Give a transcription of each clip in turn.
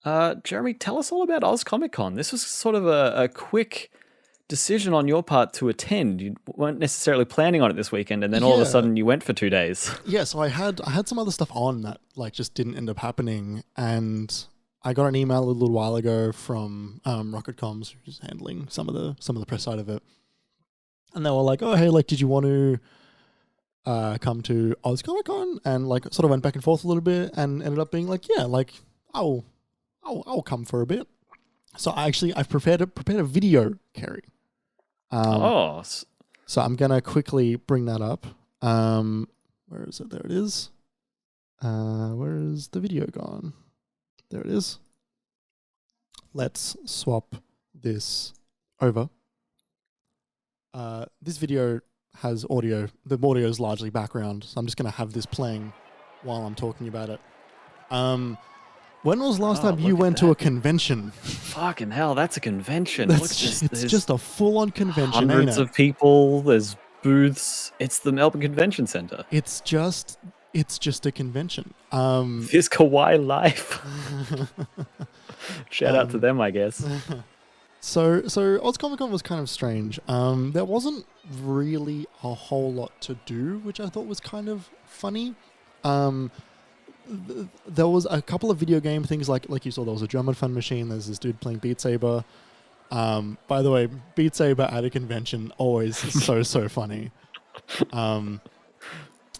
Jeremy, tell us all about Oz Comic Con. This was sort of a quick decision on your part to attend. You weren't necessarily planning on it this weekend, and then all of a sudden you went for 2 days. Yeah, so I had some other stuff on that like just didn't end up happening, and I got an email a little while ago from RocketComms, who's handling some of the press side of it, and they were like, "Oh, hey, like, did you want to come to Oz Comic Con?" And like sort of went back and forth a little bit, and ended up being like, "Yeah, like I'll come for a bit." So I've prepared a video, Kerry. So I'm gonna quickly bring that up. Where is it? There it is. Where is the video gone? There it is. Let's swap this over. This video has audio. The audio is largely background, so I'm just gonna have this playing while I'm talking about it. When was the last time you went to a convention? Fucking hell, that's a convention. It's just a full-on convention. Hundreds of people, there's booths. It's the Melbourne Convention Centre. It's just a convention. This Kawaii life. Shout out to them, I guess. So Oz Comic Con was kind of strange. There wasn't really a whole lot to do, which I thought was kind of funny. There was a couple of video game things, like you saw. There was a German fun machine. There's this dude playing Beat Saber. By the way, Beat Saber at a convention, always so funny.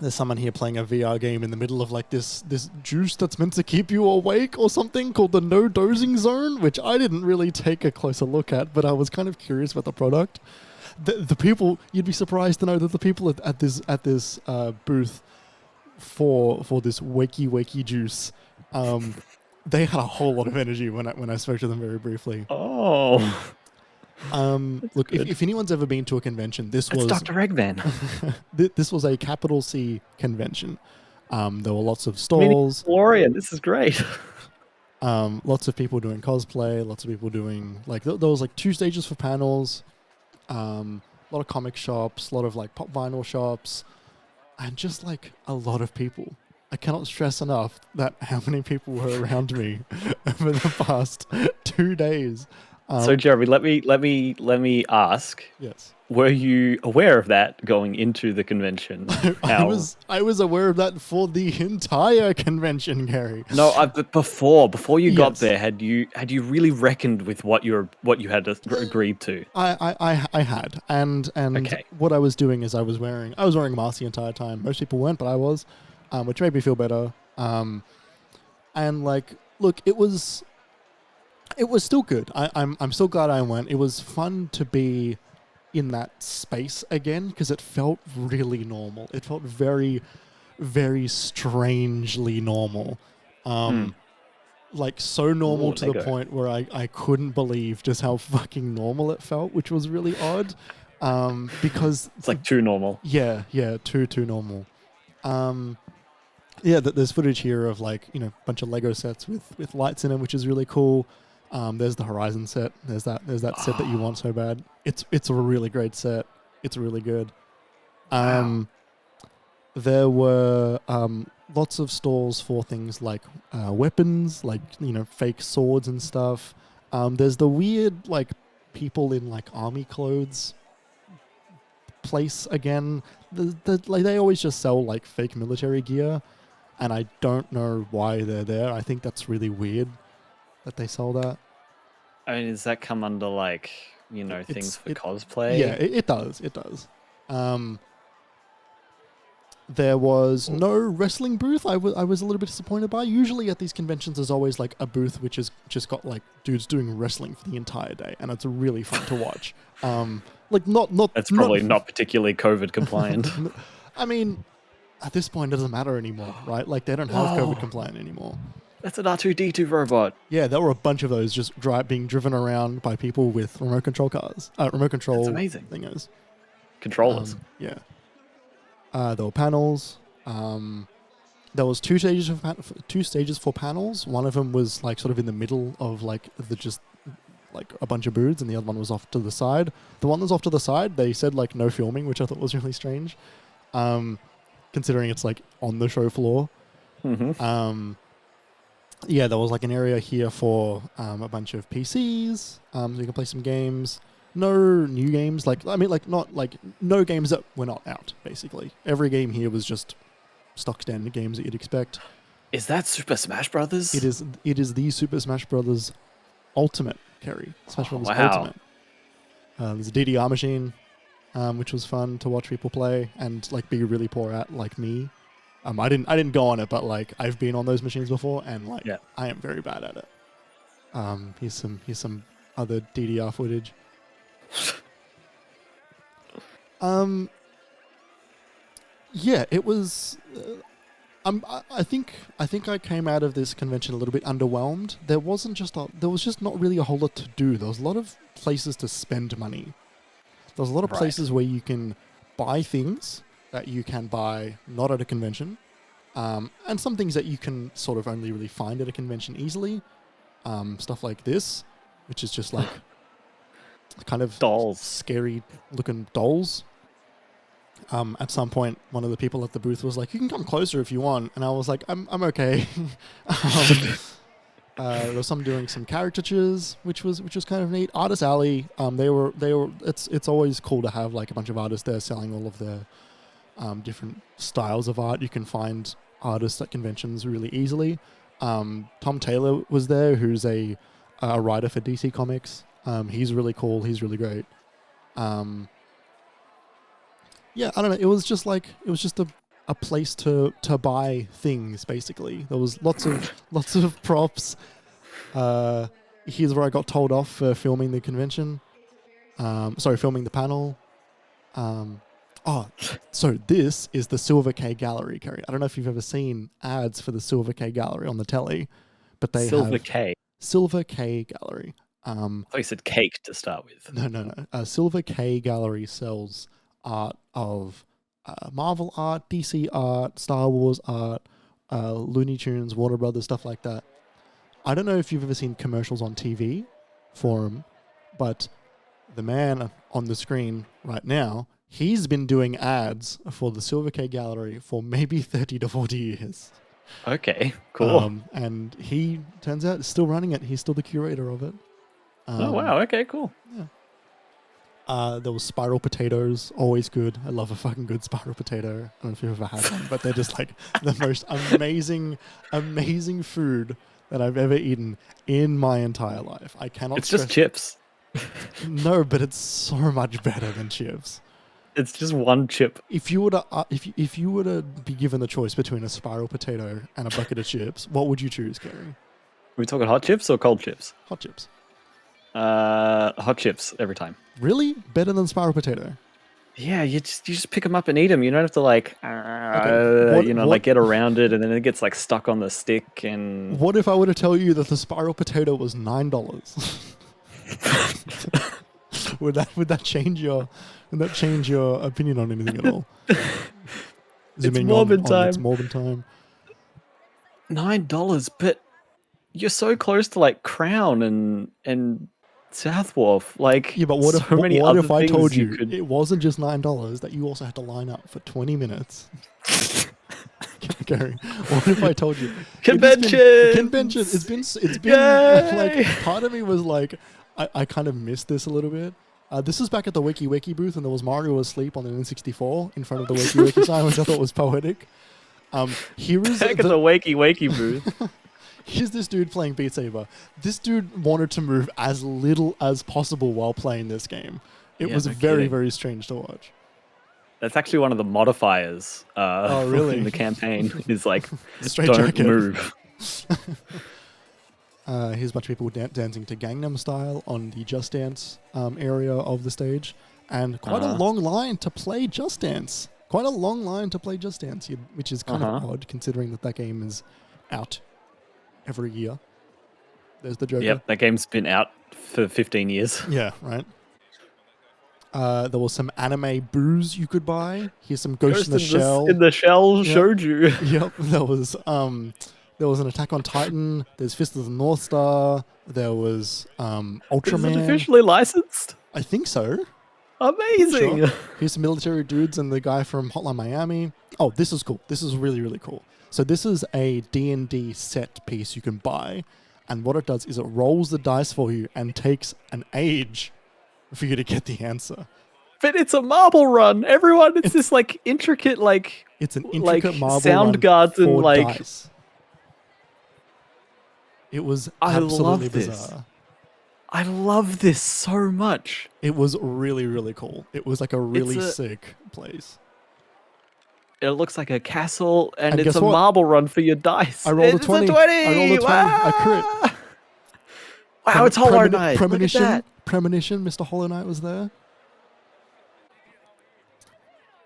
There's someone here playing a VR game in the middle of like this juice that's meant to keep you awake or something called the No Dozing Zone, which I didn't really take a closer look at, but I was kind of curious about the product. The people, you'd be surprised to know that the people at this booth for this wakey juice, they had a whole lot of energy when I spoke to them very briefly. Look, if anyone's ever been to a convention, this was Dr. Eggman. This was a capital C convention. There were lots of stalls. Florian, this is great. Lots of people doing cosplay. Lots of people doing like there was like 2 stages for panels. A lot of comic shops. A lot of like pop vinyl shops. And just like a lot of people. I cannot stress enough that how many people were around me over the past 2 days. So Jeremy, let me ask. Yes. Were you aware of that going into the convention? I was aware of that for the entire convention, Gary. No, but before you got there, had you really reckoned with what you had agreed to? I had, and okay. What I was doing is I was wearing a mask the entire time. Most people weren't, but I was, which made me feel better. And like, look, it was still good. I'm still glad I went. It was fun to be in that space again because it felt really normal. It felt very, very strangely normal. Like so normal to the point where I couldn't believe just how fucking normal it felt, which was really odd. Because it's like too normal. Yeah, too normal. Yeah, there's footage here of like, a bunch of Lego sets with lights in them, which is really cool. There's the Horizon set. There's that set that you want so bad. It's a really great set. It's really good. There were lots of stalls for things like weapons, like fake swords and stuff. There's the weird like people in like army clothes place again. Like they always just sell like fake military gear, and I don't know why they're there. I think that's really weird that they sell that. I mean, does that come under like, things for cosplay? Yeah, it does. It does. There was no wrestling booth. I was a little bit disappointed by. Usually at these conventions, there's always like a booth which has just got like dudes doing wrestling for the entire day, and it's really fun to watch. Like not. That's probably not particularly COVID compliant. I mean, at this point, it doesn't matter anymore, right? Like they don't have COVID compliant anymore. That's an R2-D2 robot. Yeah, there were a bunch of those just being driven around by people with remote control cars. Remote control. That's amazing. Thingos. Controllers. Yeah. There were panels. There was two stages for panels. One of them was like sort of in the middle of like just like a bunch of booths, and the other one was off to the side. The one that's off to the side, they said like no filming, which I thought was really strange, considering it's like on the show floor. Mm-hmm. yeah, there was like an area here for a bunch of PCs, so you can play some games. No new games, no games that were not out. Basically, every game here was just stock standard games that you'd expect. Is that Super Smash Brothers? It is. It is the Super Smash Brothers Ultimate, Kerry. Smash Brothers Ultimate. There's a DDR machine, which was fun to watch people play and like be really poor at, like me. I didn't go on it, but like I've been on those machines before, and like I am very bad at it. Here's some other DDR footage. Yeah, it was. I think I came out of this convention a little bit underwhelmed. There was just not really a whole lot to do. There was a lot of places to spend money. There was a lot of places where you can buy things that you can buy not at a convention, and some things that you can sort of only really find at a convention easily. Stuff like this, which is just like kind of dolls, scary looking dolls. At some point, one of the people at the booth was like, "You can come closer if you want," and I was like, "I'm okay." There was some doing some caricatures, which was kind of neat. Artist Alley, they were. It's always cool to have like a bunch of artists there selling all of their different styles of art. You can find artists at conventions really easily. Tom Taylor was there, who's a writer for DC Comics. He's really cool. He's really great. Yeah, I don't know. It was just a place to buy things. Basically, there was lots of props. Here's where I got told off for filming the convention. Filming the panel. So this is the Silver K Gallery, Kerry. I don't know if you've ever seen ads for the Silver K Gallery on the telly, but they Silver K Gallery. I thought you said cake to start with. No. Silver K Gallery sells art of Marvel art, DC art, Star Wars art, Looney Tunes, Warner Brothers, stuff like that. I don't know if you've ever seen commercials on TV for them, but the man on the screen right now, he's been doing ads for the Silver K Gallery for maybe 30 to 40 years. Okay, cool. And he turns out is still running it. He's still the curator of it. Oh, wow. Okay, cool. Yeah. There was spiral potatoes, always good. I love a fucking good spiral potato. I don't know if you've ever had one, but they're just like the most amazing food that I've ever eaten in my entire life. I cannot. It's just chips. No, but it's so much better than chips. It's just one chip. If you were to be given the choice between a spiral potato and a bucket of chips, what would you choose, Gary? Are we talking hot chips or cold chips? Hot chips. Hot chips every time. Really? Better than spiral potato? Yeah, you just pick them up and eat them. You don't have to like, like get around it, and then it gets like stuck on the stick. And what if I were to tell you that the spiral potato was $9? Would that change your opinion on anything at all? It's Morbin time. It's Morbin time. $9, but you're so close to like Crown and South Wharf. Like, yeah, but what if I told you it wasn't just $9, that you also had to line up for 20 minutes? Gary, what if I told you convention? It's been like, part of me was like, I kind of missed this a little bit. This is back at the Wiki booth, and there was Mario asleep on the N64 in front of the Wiki sign, which I thought was poetic. Here is back at the Wiki booth. Here's this dude playing Beat Saber. This dude wanted to move as little as possible while playing this game. It was very, very strange to watch. That's actually one of the modifiers really? in the campaign. Is like, straight don't jacket. Move. Here's a bunch of people dancing to Gangnam Style on the Just Dance area of the stage. And quite a long line to play Just Dance. Which is kind of odd, considering that game is out every year. There's the Joker. Yep, that game's been out for 15 years. Yeah, right. There was some anime booze you could buy. Here's some Ghost in the Shell. In the Shell showed you. Yep. There was an Attack on Titan. There's Fist of the North Star. There was Ultraman. Is it officially licensed? I think so. Amazing. Sure. Here's some military dudes and the guy from Hotline Miami. Oh, this is cool. This is really, really cool. So this is a D&D set piece you can buy. And what it does is it rolls the dice for you and takes an age for you to get the answer. But it's a marble run. Everyone, it's this like intricate like it's an intricate marble sound run guards for and like dice. It was absolutely bizarre. I love this so much. It was really, really cool. It was like a really sick place. It looks like a castle, and it's guess a what? marble run for your dice. I rolled a 20. I rolled a 20. I crit. Wow, it's Hollow Knight. Premonition, Look at that. Premonition, Mr. Hollow Knight was there.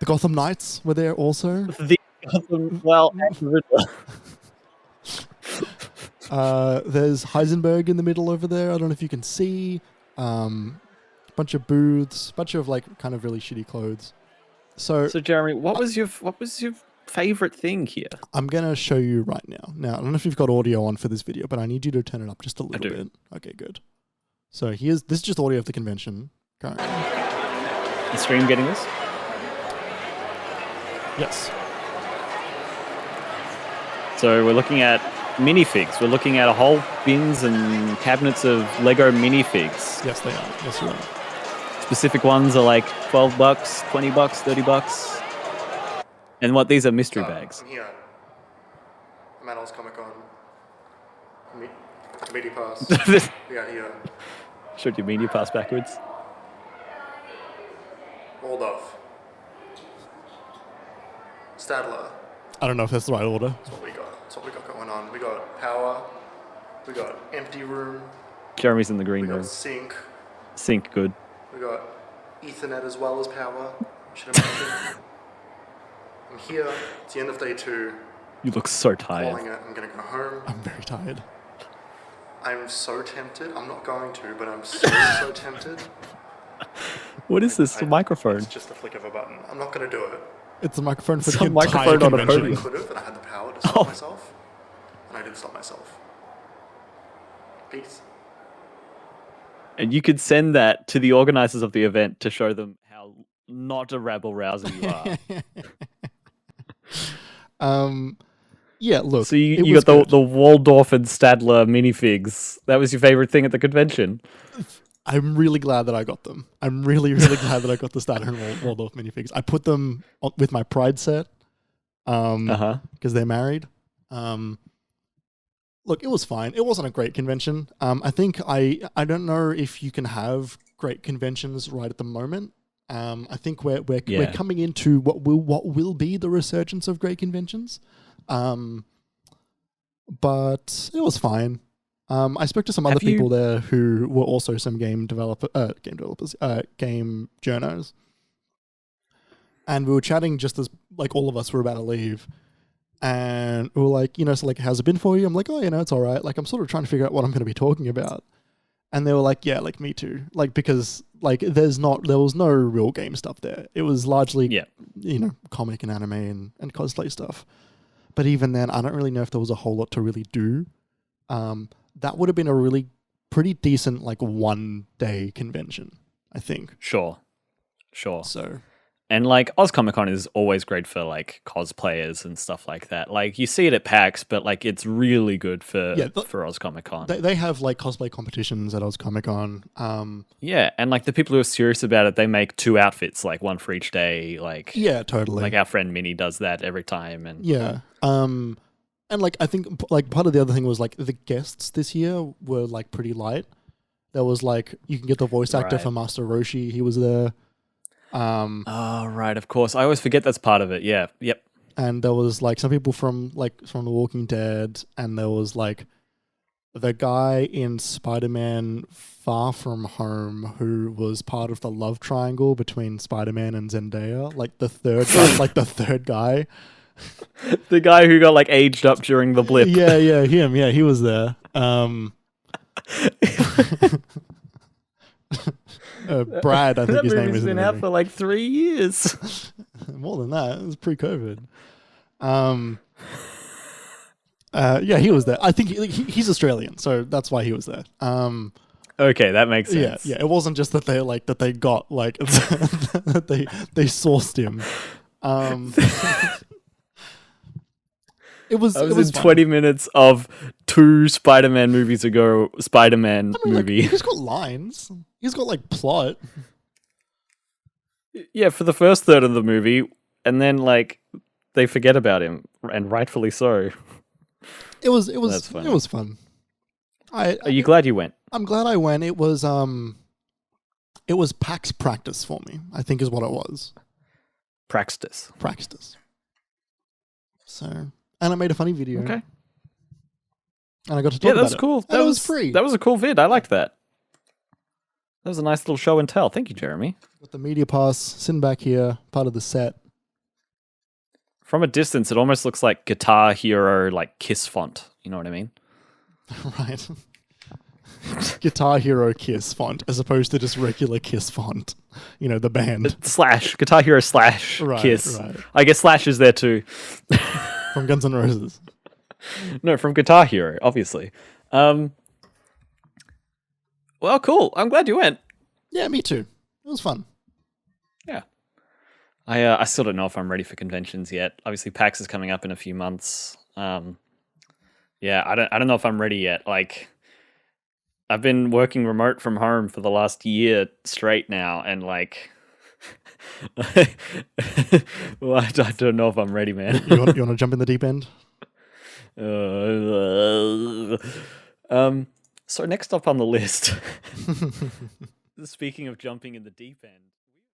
The Gotham Knights were there also. There's Heisenberg in the middle over there. I don't know if you can see. Bunch of booths, bunch of like kind of really shitty clothes. So Jeremy, what was your favorite thing here? I'm gonna show you right now. Now I don't know if you've got audio on for this video, but I need you to turn it up just a little bit. Okay, good. So this is just audio of the convention currently. The stream getting this? Yes. So we're looking at minifigs. We're looking at a whole bins and cabinets of Lego minifigs. Yes, they are. Yes, you are. Specific ones are like $12, $20, $30. And what, these are mystery bags. I'm here. I'm at Oz Comic Con. Media pass. Yeah, here. Showed your media pass backwards. Waldorf. Stadler. I don't know if that's the right order. That's what we got. That's what we got going on. We got power. We got empty room. Jeremy's in the green room. room. We got sync. Sync, good. We got Ethernet as well as power. Should have mentioned. I'm here. It's the end of day 2. You look so tired. Calling it. I'm gonna go home. I'm very tired. I'm so tempted. I'm not going to, but I'm so tempted. What is this? A microphone? It's just a flick of a button. I'm not gonna do it. It's a microphone for it's the a microphone on a podium. I could have, and I had the power to stop myself, and I didn't stop myself. Peace. And you could send that to the organizers of the event to show them how not a rabble-rouser you are. Yeah, look. So you got the Waldorf and Stadler minifigs. That was your favorite thing at the convention? I'm really glad that I got them. I'm really, really glad that I got the Stadler and Waldorf minifigs. I put them with my Pride set because they're married. Look, it was fine. It wasn't a great convention. I think I don't know if you can have great conventions right at the moment. I think we're coming into what will be the resurgence of great conventions. But it was fine. I spoke to some other people there who were also some game developers, game journos. And we were chatting just as like all of us were about to leave. And we were like, so like, how's it been for you? I'm like, oh, it's all right. Like, I'm sort of trying to figure out what I'm going to be talking about. And they were like, yeah, like me too. Like, because like there was no real game stuff there. It was largely, comic and anime and cosplay stuff. But even then, I don't really know if there was a whole lot to really do. That would have been a really pretty decent like 1-day convention, I think. Sure. So, and like Oz Comic Con is always great for like cosplayers and stuff like that. Like you see it at PAX, but like it's really good for Oz Comic Con. They have like cosplay competitions at Oz Comic Con. Yeah, and like the people who are serious about it, they make 2 outfits, like one for each day. Like totally. Like our friend Minnie does that every time, and and like I think like part of the other thing was like the guests this year were like pretty light. There was like you can get the voice actor for Master Roshi. He was there. Right, of course. I always forget that's part of it. Yeah, yep. And there was like some people from The Walking Dead, and there was like the guy in Spider-Man Far From Home who was part of the love triangle between Spider-Man and Zendaya, like the third guy. The guy who got like aged up during the blip. Yeah, him. Yeah, he was there. Brad, I think his name is. Been out for like 3 years. More than that. It was pre-COVID. Yeah, he was there. I think he's Australian, so that's why he was there. Okay, that makes sense. Yeah. It wasn't just that they got like that they sourced him. It was in fun. 20 minutes of 2 Spider-Man movies ago. Spider-Man movie. Like, he's got lines. He's got like plot. Yeah, for the first third of the movie, and then like they forget about him, and rightfully so. It was That's funny. It was fun. Are you glad you went? I'm glad I went. It was PAX practice for me, I think is what it was. Praxtis. So, and I made a funny video. Okay. And I got to talk about it. Yeah, that's cool. That was free. That was a cool vid. I liked that. That was a nice little show and tell. Thank you, Jeremy. With the media pass, sitting back here, part of the set. From a distance, it almost looks like Guitar Hero, like Kiss font. You know what I mean? Right. Guitar Hero Kiss font, as opposed to just regular Kiss font. You know, the band. Slash. Guitar Hero slash Kiss. Right. I guess Slash is there too. From Guns N' Roses. No, from Guitar Hero, obviously. Well, cool. I'm glad you went. Yeah, me too. It was fun. Yeah. I still don't know if I'm ready for conventions yet. Obviously, PAX is coming up in a few months. Yeah, I don't know if I'm ready yet. Like, I've been working remote from home for the last year straight now, and like, well, I don't know if I'm ready, man. You want to jump in the deep end? So next up on the list, speaking of jumping in the deep end.